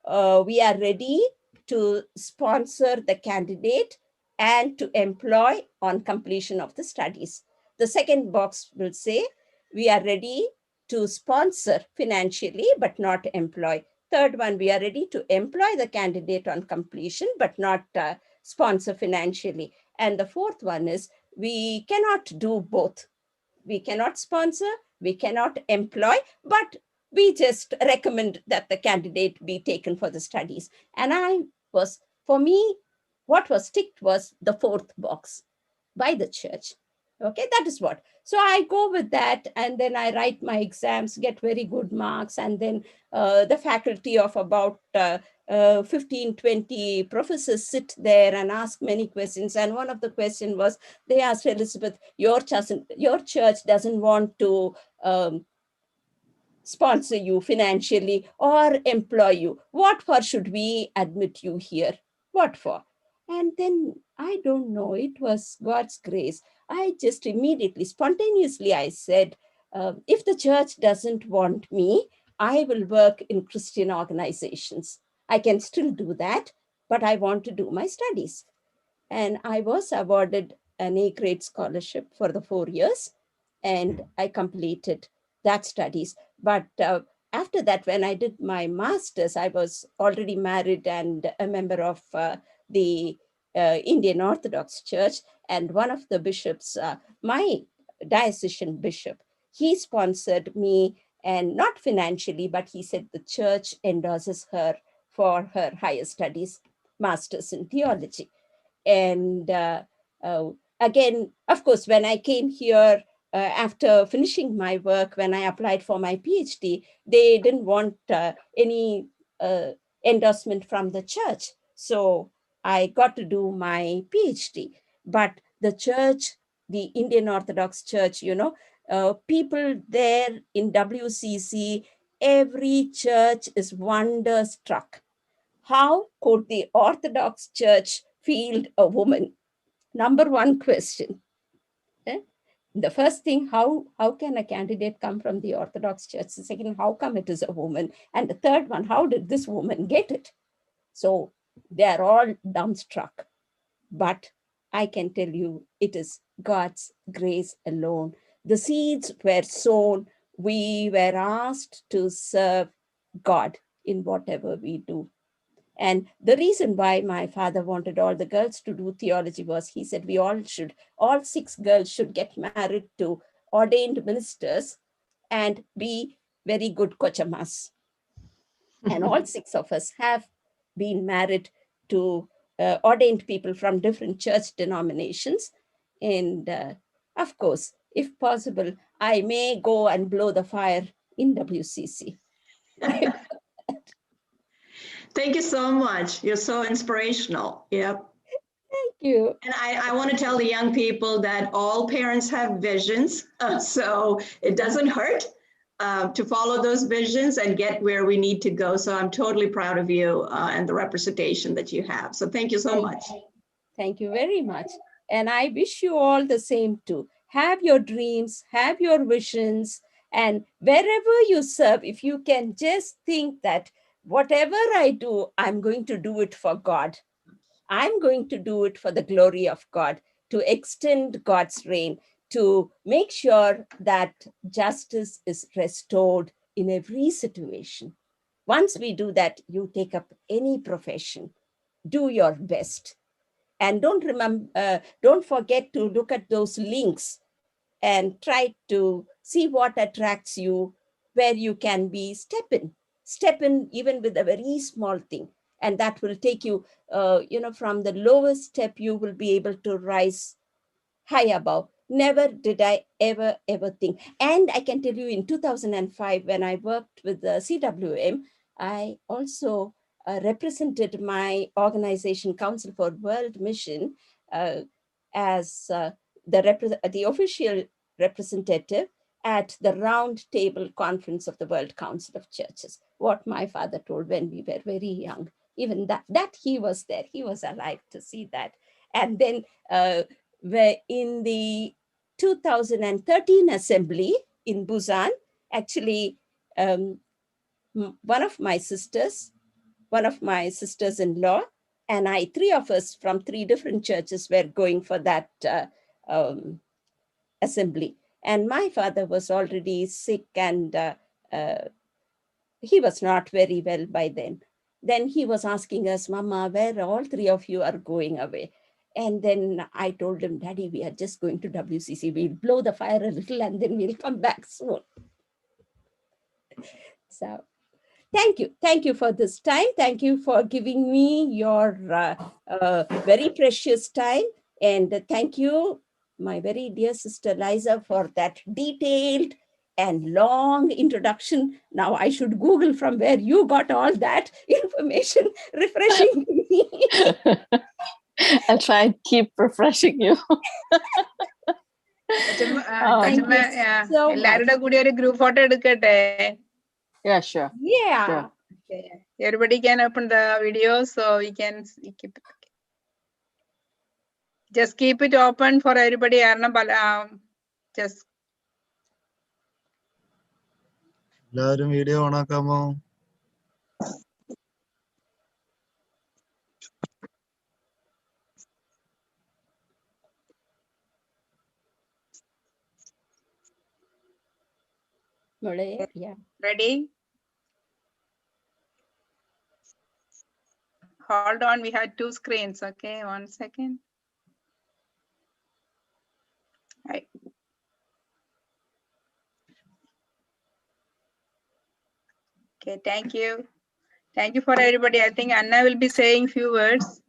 we are ready to sponsor the candidate and to employ on completion of the studies. The second box will say, we are ready to sponsor financially, but not employ. Third one, we are ready to employ the candidate on completion, but not sponsor financially. And the fourth one is, we cannot do both. We cannot sponsor, we cannot employ, but we just recommend that the candidate be taken for the studies. And for me, what was ticked was the fourth box by the church. Okay, that is what. So I go with that, and then I write my exams, get very good marks, and then the faculty of about 15, 20 professors sit there and ask many questions. And one of the questions was, they asked, Elizabeth, your church doesn't want to sponsor you financially or employ you. What for should we admit you here? What for? And then I don't know, it was God's grace. I just immediately, spontaneously, I said, if the church doesn't want me, I will work in Christian organizations. I can still do that, but I want to do my studies. And I was awarded an A grade scholarship for the 4 years, and I completed that studies. But after that, when I did my master's, I was already married and a member of the Indian Orthodox Church. And one of the bishops, my diocesan bishop, he sponsored me, and not financially, but he said the church endorses her for her higher studies, master's in theology. And again, of course, when I came here after finishing my work, when I applied for my PhD, they didn't want any endorsement from the church. So I got to do my PhD. But the church, the Indian Orthodox Church, people there in WCC, every church is wonderstruck. How could the Orthodox Church field a woman? Number one question. The first thing, how can a candidate come from the Orthodox Church? The second, how come it is a woman? And the third one, how did this woman get it? So they are all dumbstruck. But I can tell you, it is God's grace alone. The seeds were sown. We were asked to serve God in whatever we do. And the reason why my father wanted all the girls to do theology was, he said, all 6 girls should get married to ordained ministers and be very good kochamas. And all 6 of us have been married to ordained people from different church denominations. And of course, if possible, I may go and blow the fire in WCC. Thank you so much. You're so inspirational. Yep. Thank you. And I want to tell the young people that all parents have visions. So it doesn't hurt to follow those visions and get where we need to go. So I'm totally proud of you and the representation that you have. So thank you so much. Thank you very much. And I wish you all the same too. Have your dreams, have your visions, and wherever you serve, if you can just think that whatever I do, I'm going to do it for God. I'm going to do it for the glory of God, to extend God's reign, to make sure that justice is restored in every situation. Once we do that, you take up any profession, do your best. And don't forget to look at those links and try to see what attracts you, where you can be step in even with a very small thing. And that will take you, from the lowest step, you will be able to rise high above. Never did I ever think. And I can tell you, in 2005, when I worked with the CWM, I also represented my organization, Council for World Mission, as the official representative at the Round Table Conference of the World Council of Churches. What my father told when we were very young. Even that he was there. He was alive to see that. And then in the 2013 assembly in Busan, actually, one of my sisters-in-law, and I, three of us from three different churches were going for that assembly. And my father was already sick, and he was not very well by then. Then he was asking us, Mama, where all three of you are going away? And then I told him, Daddy, we are just going to WCC. We'll blow the fire a little and then we'll come back soon. So thank you. Thank you for this time. Thank you for giving me your very precious time. And thank you, my very dear sister Liza, for that detailed and long introduction. Now I should Google from where you got all that information, refreshing me. I'll try and keep refreshing you. Thank you so much. Group photo. Yeah, sure. Yeah. Sure. Okay. Everybody can open the video, so we can keep it. Just keep it open for everybody. Just. Video on a Yeah. Ready? Hold on, we had two screens. Okay, 1 second. Right. Okay, thank you. Thank you for everybody. I think Anna will be saying few words.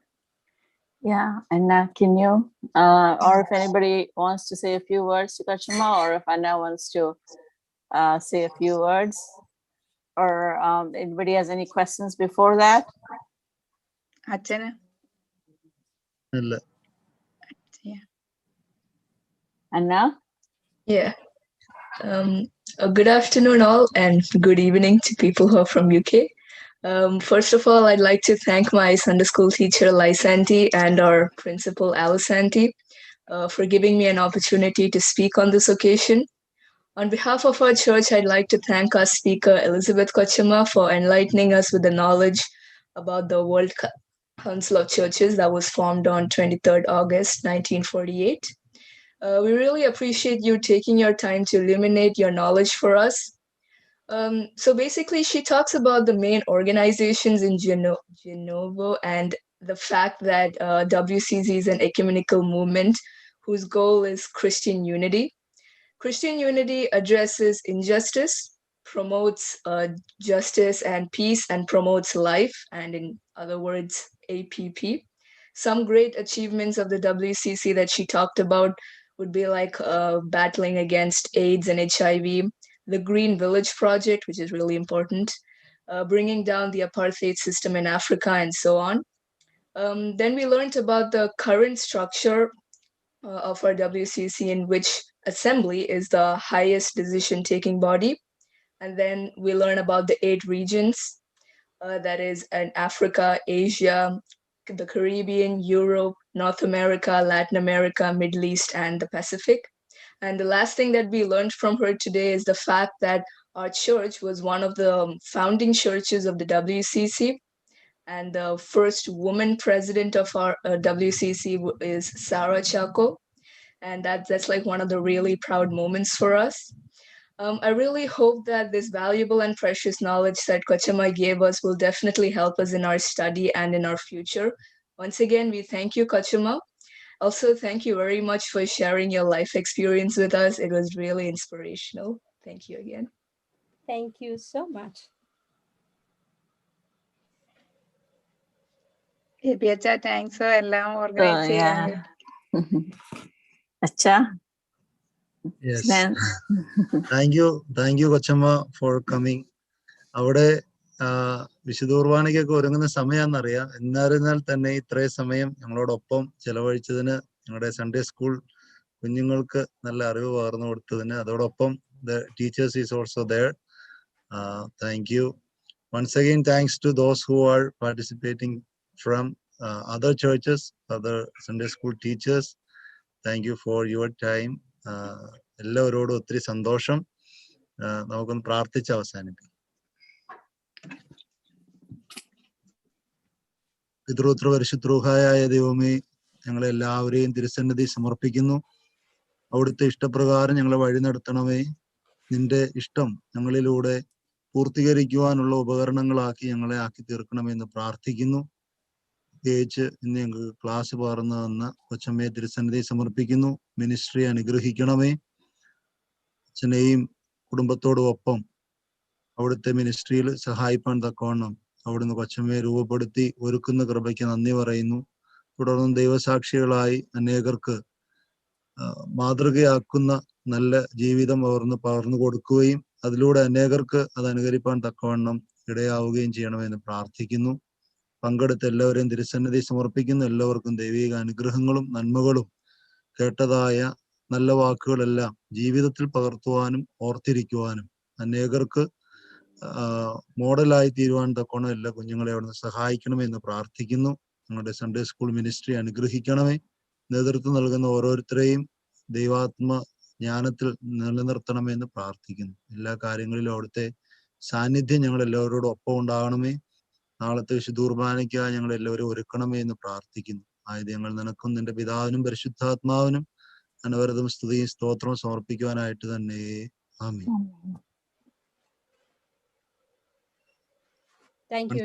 Yeah, Anna, can you, or if anybody wants to say a few words to Kachima, or if Anna wants to say a few words, or anybody has any questions before that? Achana. Yeah. Anna? Yeah. Good afternoon all, and good evening to people who are from UK. First of all, I'd like to thank my Sunday school teacher, Lysanti, and our principal, Alisanti, for giving me an opportunity to speak on this occasion. On behalf of our church, I'd like to thank our speaker, Elizabeth Kochema, for enlightening us with the knowledge about the World Council of Churches that was formed on 23rd August, 1948. We really appreciate you taking your time to illuminate your knowledge for us. So basically, she talks about the main organizations in Genova and the fact that WCC is an ecumenical movement whose goal is Christian unity. Christian unity addresses injustice, promotes justice and peace, and promotes life, and in other words, APP. Some great achievements of the WCC that she talked about would be like battling against AIDS and HIV, the Green Village Project, which is really important, bringing down the apartheid system in Africa, and so on. Then we learned about the current structure of our WCC, in which assembly is the highest decision-taking body. And then we learn about the 8 regions, that is in Africa, Asia, the Caribbean, Europe, North America, Latin America, Middle East, and the Pacific. And the last thing that we learned from her today is the fact that our church was one of the founding churches of the WCC. And the first woman president of our WCC is Sarah Chako. And that's like one of the really proud moments for us. I really hope that this valuable and precious knowledge that Kochema gave us will definitely help us in our study and in our future. Once again, we thank you, Kochema. Also, thank you very much for sharing your life experience with us. It was really inspirational. Thank you again. Thank you so much. Thanks. Organize. Yeah. Acha. Yes. Thank you, Kochama, for coming. അവിടെ വിശുദ്ധ കുർബാനയ്ക്കൊക്കെ ഒരുങ്ങുന്ന സമയമാണെന്നറിയാം. എന്നിരുന്നാൽ തന്നെ ഇത്രയും സമയം ഞങ്ങളോടൊപ്പം ചെലവഴിച്ചതിന്, ഞങ്ങളുടെ Sunday school കുഞ്ഞുങ്ങൾക്ക് നല്ല അറിവ് പകർന്നു കൊടുത്തതിന്, അതോടൊപ്പം the teachers is also there. Thank you. Once again, thanks to those who are participating from other churches, other Sunday school teachers. Thank you for your time. എല്ലാവരോടും ഒത്തിരി സന്തോഷം. നമുക്കൊന്ന് പ്രാർത്ഥിച്ച് അവസാനിപ്പിക്കാം. പിതൃപുത്ര പരിശുദ്ധരൂഹായ ദൈവമേ, ഞങ്ങളെല്ലാവരെയും തിരുസന്നിധി സമർപ്പിക്കുന്നു. അവിടുത്തെ ഇഷ്ടപ്രകാരം ഞങ്ങളെ വഴി നടത്തണമേ. നിന്റെ ഇഷ്ടം ഞങ്ങളിലൂടെ പൂർത്തീകരിക്കുവാനുള്ള ഉപകരണങ്ങളാക്കി ഞങ്ങളെ ആക്കി തീർക്കണമെന്ന് പ്രാർത്ഥിക്കുന്നു. പ്രത്യേകിച്ച് ഇന്ന് ഞങ്ങൾക്ക് ക്ലാസ് പകർന്നു തന്ന കൊച്ചമ്മയെ തിരുസന്നിധി സമർപ്പിക്കുന്നു. മിനിസ്ട്രി അനുഗ്രഹിക്കണമേ. അച്ഛനെയും കുടുംബത്തോടും ഒപ്പം അവിടുത്തെ മിനിസ്ട്രിയിൽ സഹായിപ്പാൻ തക്കവണ്ണം അവിടുന്ന് കൊച്ചമ്മയെ രൂപപ്പെടുത്തി ഒരുക്കുന്ന കൃപയ്ക്ക് നന്ദി പറയുന്നു. തുടർന്നും ദൈവസാക്ഷികളായി അനേകർക്ക് മാതൃകയാക്കുന്ന നല്ല ജീവിതം പകർന്നു കൊടുക്കുകയും അതിലൂടെ അനേകർക്ക് അത് അനുകരിപ്പാൻ തക്കവണ്ണം ഇടയാവുകയും ചെയ്യണമെന്ന് പ്രാർത്ഥിക്കുന്നു. പങ്കെടുത്ത എല്ലാവരെയും തിരുസന്നിധി സമർപ്പിക്കുന്നു. എല്ലാവർക്കും ദൈവിക അനുഗ്രഹങ്ങളും നന്മകളും കേട്ടതായ നല്ല വാക്കുകളെല്ലാം ജീവിതത്തിൽ പകർത്തുവാനും ഓർത്തിരിക്കുവാനും അനേകർക്ക് മോഡലായി തീരുവാൻ തക്കവണ്ണം എല്ലാ കുഞ്ഞുങ്ങളെ അവിടുന്ന് സഹായിക്കണമെന്ന് പ്രാർത്ഥിക്കുന്നു. ഞങ്ങളുടെ സൺഡേ സ്കൂൾ മിനിസ്ട്രി അനുഗ്രഹിക്കണമേ. നേതൃത്വം നൽകുന്ന ഓരോരുത്തരെയും ദൈവാത്മ ജ്ഞാനത്തിൽ നിലനിർത്തണമെന്ന് പ്രാർത്ഥിക്കുന്നു. എല്ലാ കാര്യങ്ങളിലും അവിടുത്തെ സാന്നിധ്യം ഞങ്ങൾ എല്ലാവരോടും ഒപ്പം ഉണ്ടാകണമേ. നാളത്തെ വിശുദ്ധ കുർബാനയ്ക്കായി ഞങ്ങൾ എല്ലാവരും ഒരുക്കണമേ എന്ന് പ്രാർത്ഥിക്കുന്നു. ആയത് ഞങ്ങൾ നിനക്കും നിന്റെ പിതാവിനും പരിശുദ്ധാത്മാവിനും അനവരതം സ്തുതിയും സ്തോത്രവും സമർപ്പിക്കുവാനായിട്ട് തന്നെ. ആമേൻ. Thank you.